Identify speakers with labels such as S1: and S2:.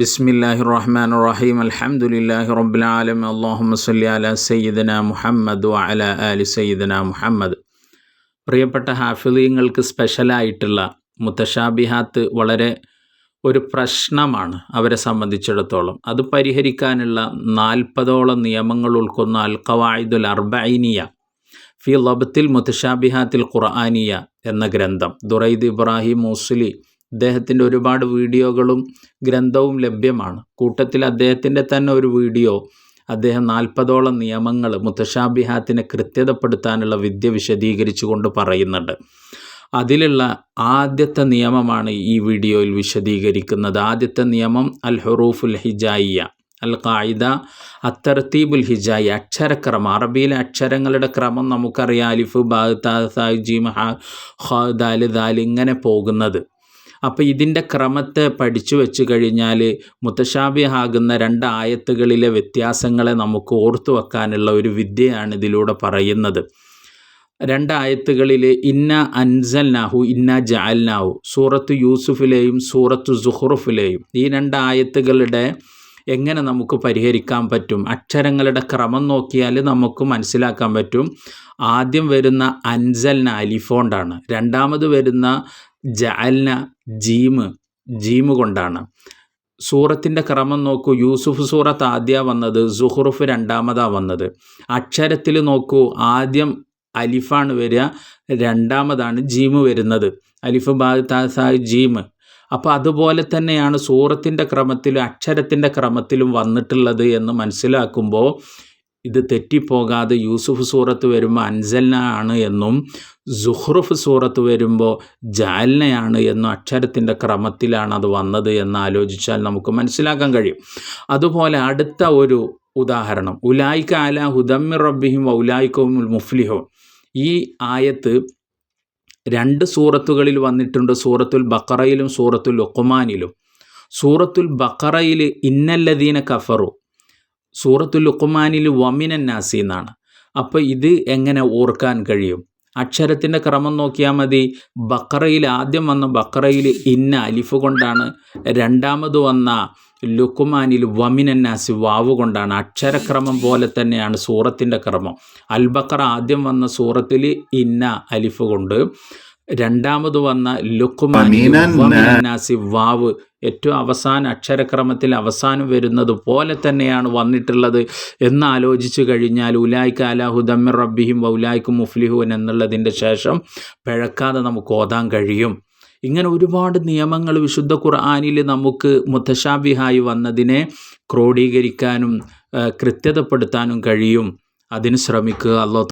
S1: ബിസ്മില്ലാഹിർ റഹ്മാനിർ റഹീം അൽഹംദുലില്ലാഹി റബ്ബിൽ ആലമീൻ അല്ലാഹുമ്മ സ്വല്ലി അലാ സയ്യിദിനാ മുഹമ്മദ് വ അലാ ആലി സയ്യിദിനാ മുഹമ്മദ്. പ്രിയപ്പെട്ട ഹാഫിളീങ്ങൾക്ക് സ്പെഷ്യലായിട്ടുള്ള മുത്തശാബിഹാത്ത് വളരെ ഒരു പ്രശ്നമാണ് അവരെ സംബന്ധിച്ചിടത്തോളം. അത് പരിഹരിക്കാനുള്ള 40ഓളം നിയമങ്ങൾ ഉൾക്കൊന്ന അൽ ഖവായിദുൽ അർബഈനിയ ഫി ലബ്തിൽ മുത്തശാബിഹാത്തിൽ ഖുർആനിയ എന്ന ഗ്രന്ഥം ദുറൈദ് ഇബ്രാഹിം മൂസലി അദ്ദേഹത്തിൻ്റെ ഒരുപാട് വീഡിയോകളും ഗ്രന്ഥവും ലഭ്യമാണ്. കൂട്ടത്തിൽ അദ്ദേഹത്തിൻ്റെ തന്നെ ഒരു വീഡിയോ അദ്ദേഹം 40ഓളം നിയമങ്ങൾ മുത്തശാബിഹാത്തിനെ കൃത്യതപ്പെടുത്താനുള്ള വിദ്യ വിശദീകരിച്ചു കൊണ്ട് പറയുന്നുണ്ട്. അതിലുള്ള ആദ്യത്തെ നിയമമാണ് ഈ വീഡിയോയിൽ വിശദീകരിക്കുന്നത്. ആദ്യത്തെ നിയമം അൽ ഹുറൂഫുൽ ഹിജായിയ, അൽ ഖായിദ അത്തർത്തീബുൽ ഹിജായി, അക്ഷരക്രമം. അറബിയിലെ അക്ഷരങ്ങളുടെ ക്രമം നമുക്കറിയാം. അലിഫ്, ബാ, താ, സാ, ജീം, ഹ, ഖ, ദാല്, ദാൽ ഇങ്ങനെ പോകുന്നത്. അപ്പോൾ ഇതിൻ്റെ ക്രമത്തെ പഠിച്ചു വെച്ച് കഴിഞ്ഞാൽ മുത്തശാബിഹാകുന്ന 2 ആയത്തുകളിലെ വ്യത്യാസങ്ങളെ നമുക്ക് ഓർത്തു വെക്കാനുള്ള ഒരു വിദ്യയാണ് ഇതിലൂടെ പറയുന്നത്. 2 ആയത്തുകളിൽ ഇന്ന അൻസൽനാഹു, ഇന്ന ജഅൽനാഹു, സൂറത്ത് യൂസുഫിലെയും സൂറത്ത് സുഖ്റുഫിലെയും ഈ 2 ആയത്തുകളുടെ എങ്ങനെ നമുക്ക് പരിഹരിക്കാൻ പറ്റും? അക്ഷരങ്ങളുടെ ക്രമം നോക്കിയാൽ നമുക്ക് മനസ്സിലാക്കാൻ പറ്റും. ആദ്യം വരുന്ന അൻസൽന അലിഫോണ്ടാണ്, രണ്ടാമത് വരുന്ന ജഅൽന ജീമ് കൊണ്ടാണ്. സൂറത്തിൻ്റെ ക്രമം നോക്കൂ. യൂസുഫ് സൂറത്ത് ആദ്യം വന്നത്, സുഖ്റുഫ് രണ്ടാമതാണ് വന്നത്. അക്ഷരത്തിൽ നോക്കൂ, ആദ്യം അലിഫാണ് വരിക, രണ്ടാമതാണ് ജീമ് വരുന്നത്. അലിഫ്, ബാ, താ, സാ, ജീമ്. അപ്പോൾ അതുപോലെ തന്നെയാണ് സൂറത്തിൻ്റെ ക്രമത്തിലും അക്ഷരത്തിൻ്റെ ക്രമത്തിലും വന്നിട്ടുള്ളത് എന്ന് മനസ്സിലാക്കുമ്പോൾ ഇത് തെറ്റിപ്പോകാതെ യൂസുഫ് സൂറത്ത് വരുമ്പോൾ അൻസൽന ആണ് എന്നും സുഖ്റുഫ് സൂറത്ത് വരുമ്പോൾ ജഅൽനയാണ് എന്നും അക്ഷരത്തിൻ്റെ ക്രമത്തിലാണ് അത് വന്നത് എന്ന് ആലോചിച്ചാൽ നമുക്ക് മനസ്സിലാക്കാൻ കഴിയും. അതുപോലെ അടുത്ത ഒരു ഉദാഹരണം, ഉലായിക അലാ ഹുദം മിർ റബ്ബിഹിം വ ഉലായിക ഹുമുൽ മുഫ്ലിഹൂൻ. ഈ ആയത്ത് 2 സൂറത്തുകളിൽ വന്നിട്ടുണ്ട്, സൂറത്തുൽ ബഖറയിലും സൂറത്തുൽ ലുഖ്മാനിലും. സൂറത്തുൽ ബഖറയിൽ ഇന്നല്ലദീന കഫറു, സൂറത്തുൽ ലുഖ്മാനിൽ വമിനൻ നാസി എന്നാണ്. അപ്പോൾ ഇത് എങ്ങനെ ഓർക്കാൻ കഴിയും? അക്ഷരത്തിൻ്റെ ക്രമം നോക്കിയാൽ മതി. ബഖറയിൽ ആദ്യം വന്ന ബഖറയിൽ ഇന്ന അലിഫ് കൊണ്ടാണ്, രണ്ടാമത് വന്ന ലുഖ്മാനിൽ വമിനൻ നാസി വാവ് കൊണ്ടാണ്. അക്ഷരക്രമം പോലെ തന്നെയാണ് സൂറത്തിൻ്റെ ക്രമം. അൽ ബഖറ ആദ്യം വന്ന സൂറത്തിൽ ഇന്ന അലിഫ് കൊണ്ട്, രണ്ടാമത് വന്ന ലുഖ്മാനിൽ വമിനൻ നാസി വാവ് ഏറ്റവും അവസാന അക്ഷരക്രമത്തിൽ അവസാനം വരുന്നത് പോലെ തന്നെയാണ് വന്നിട്ടുള്ളത് എന്ന് ആലോചിച്ച് കഴിഞ്ഞാൽ ഉലായിക അലാ ഹുദം മിർ റബ്ബിഹിം വ ഉലായിക മുഫ്ലിഹൂൻ എന്നുള്ളതിൻ്റെ ശേഷം പിഴക്കാതെ നമുക്ക് ഓതാൻ കഴിയും. ഇങ്ങനെ ഒരുപാട് നിയമങ്ങൾ വിശുദ്ധ ഖുർആനിൽ നമുക്ക് മുത്തശാബിഹായി വന്നതിനെ ക്രോഡീകരിക്കാനും കൃത്യതപ്പെടുത്താനും കഴിയും. അതിന് ശ്രമിക്കുക. അല്ലാഹു